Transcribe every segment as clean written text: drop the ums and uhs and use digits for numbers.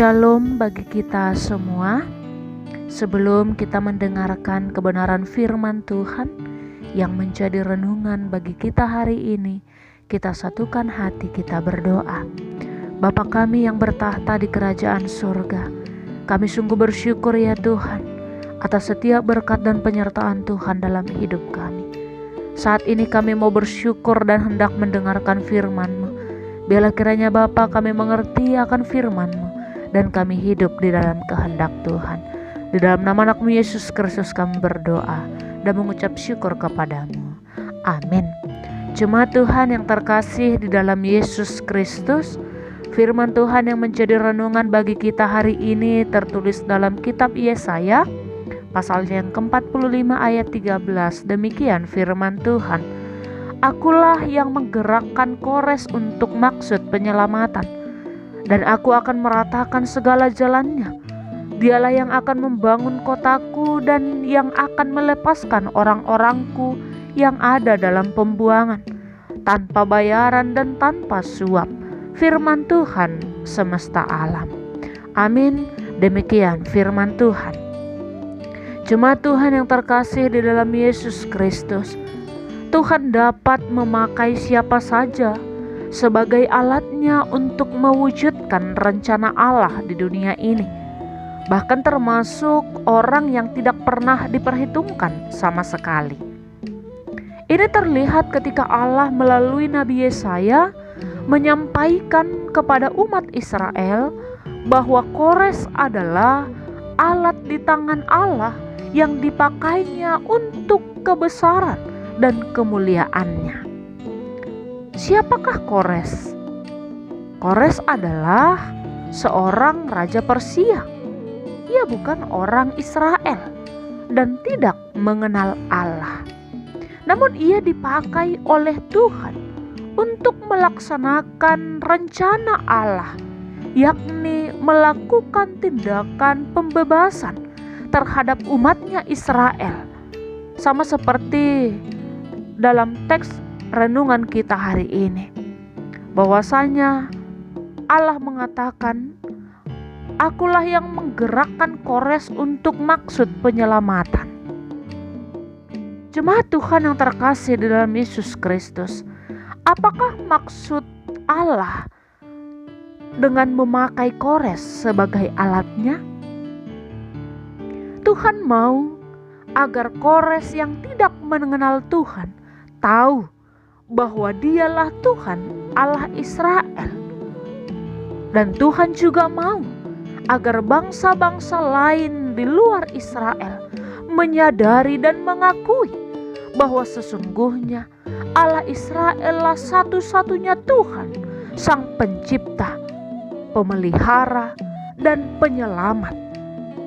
Shalom bagi kita semua. Sebelum kita mendengarkan kebenaran firman Tuhan yang menjadi renungan bagi kita hari ini, kita satukan hati kita berdoa. Bapa kami yang bertahta di kerajaan surga, kami sungguh bersyukur ya Tuhan atas setiap berkat dan penyertaan Tuhan dalam hidup kami. Saat ini kami mau bersyukur dan hendak mendengarkan firman-Mu. Biarlah kiranya Bapa kami mengerti akan firman-Mu dan kami hidup di dalam kehendak Tuhan. Di dalam nama anak-Mu Yesus Kristus kami berdoa dan mengucap syukur kepadamu. Amin. Jemaat Tuhan yang terkasih di dalam Yesus Kristus, firman Tuhan yang menjadi renungan bagi kita hari ini tertulis dalam kitab Yesaya pasal yang ke-45 ayat 13. Demikian firman Tuhan. Akulah yang menggerakkan Kores untuk maksud penyelamatan, dan aku akan meratakan segala jalannya. Dialah yang akan membangun kotaku dan yang akan melepaskan orang-orangku yang ada dalam pembuangan, tanpa bayaran dan tanpa suap. Firman Tuhan semesta alam. Amin. Demikian firman Tuhan. Jemaat Tuhan yang terkasih di dalam Yesus Kristus, Tuhan dapat memakai siapa saja sebagai alatnya untuk mewujudkan rencana Allah di dunia ini, bahkan termasuk orang yang tidak pernah diperhitungkan sama sekali. Ini terlihat ketika Allah melalui Nabi Yesaya menyampaikan kepada umat Israel bahwa Kores adalah alat di tangan Allah yang dipakainya untuk kebesaran dan kemuliaannya. Siapakah Kores? Kores adalah seorang raja Persia. Ia bukan orang Israel dan tidak mengenal Allah. Namun ia dipakai oleh Tuhan untuk melaksanakan rencana Allah, yakni melakukan tindakan pembebasan terhadap umatnya Israel. Sama seperti dalam teks renungan kita hari ini, bahwasanya Allah mengatakan, akulah yang menggerakkan Kores untuk maksud penyelamatan. Jemaat Tuhan yang terkasih di dalam Yesus Kristus, apakah maksud Allah dengan memakai Kores sebagai alatnya? Tuhan mau agar Kores yang tidak mengenal Tuhan tahu bahwa dialah Tuhan Allah Israel. Dan Tuhan juga mau agar bangsa-bangsa lain di luar Israel menyadari dan mengakui bahwa sesungguhnya Allah Israellah satu-satunya Tuhan, Sang Pencipta, Pemelihara, dan Penyelamat.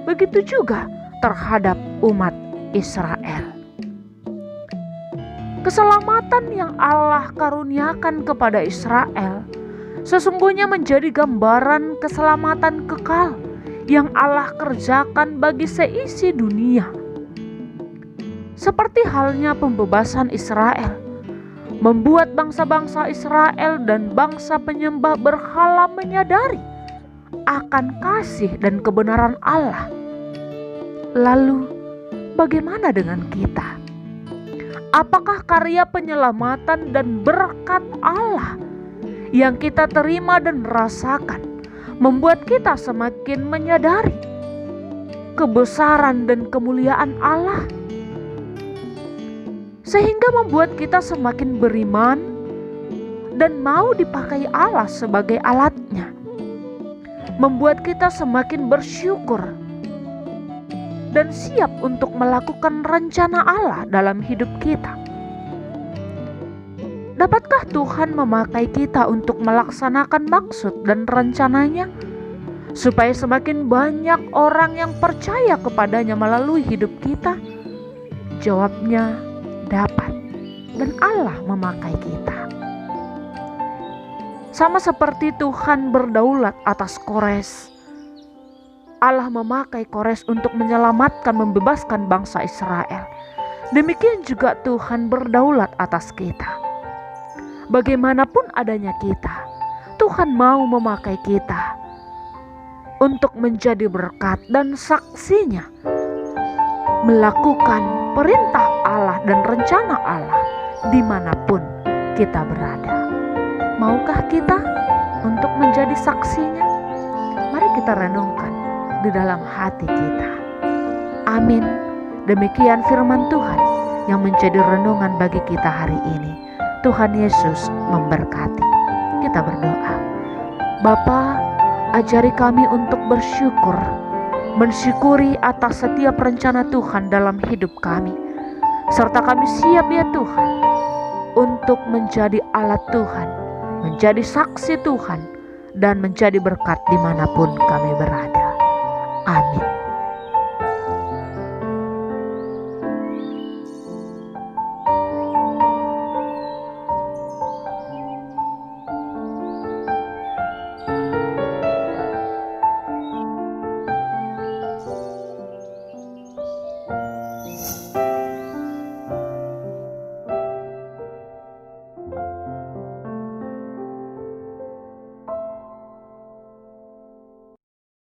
Begitu juga terhadap umat Israel. Keselamatan yang Allah karuniakan kepada Israel sesungguhnya menjadi gambaran keselamatan kekal yang Allah kerjakan bagi seisi dunia. Seperti halnya pembebasan Israel, membuat bangsa-bangsa Israel dan bangsa penyembah berhala menyadari akan kasih dan kebenaran Allah. Lalu, bagaimana dengan kita? Apakah karya penyelamatan dan berkat Allah yang kita terima dan rasakan membuat kita semakin menyadari kebesaran dan kemuliaan Allah, sehingga membuat kita semakin beriman dan mau dipakai Allah sebagai alatnya, membuat kita semakin bersyukur dan siap untuk melakukan rencana Allah dalam hidup kita? Dapatkah Tuhan memakai kita untuk melaksanakan maksud dan rencananya, supaya semakin banyak orang yang percaya kepadanya melalui hidup kita? Jawabnya, dapat, dan Allah memakai kita. Sama seperti Tuhan berdaulat atas Kores, Allah memakai Kores untuk menyelamatkan, membebaskan bangsa Israel. Demikian juga Tuhan berdaulat atas kita. Bagaimanapun adanya kita, Tuhan mau memakai kita untuk menjadi berkat dan saksinya, melakukan perintah Allah dan rencana Allah dimanapun kita berada. Maukah kita untuk menjadi saksinya? Mari kita renungkan di dalam hati kita. Amin. Demikian firman Tuhan yang menjadi renungan bagi kita hari ini. Tuhan Yesus memberkati. Kita berdoa. Bapa, ajari kami untuk bersyukur, mensyukuri atas setiap rencana Tuhan dalam hidup kami. Serta kami siap ya Tuhan untuk menjadi alat Tuhan, menjadi saksi Tuhan, dan menjadi berkat dimanapun kami berada. Amin.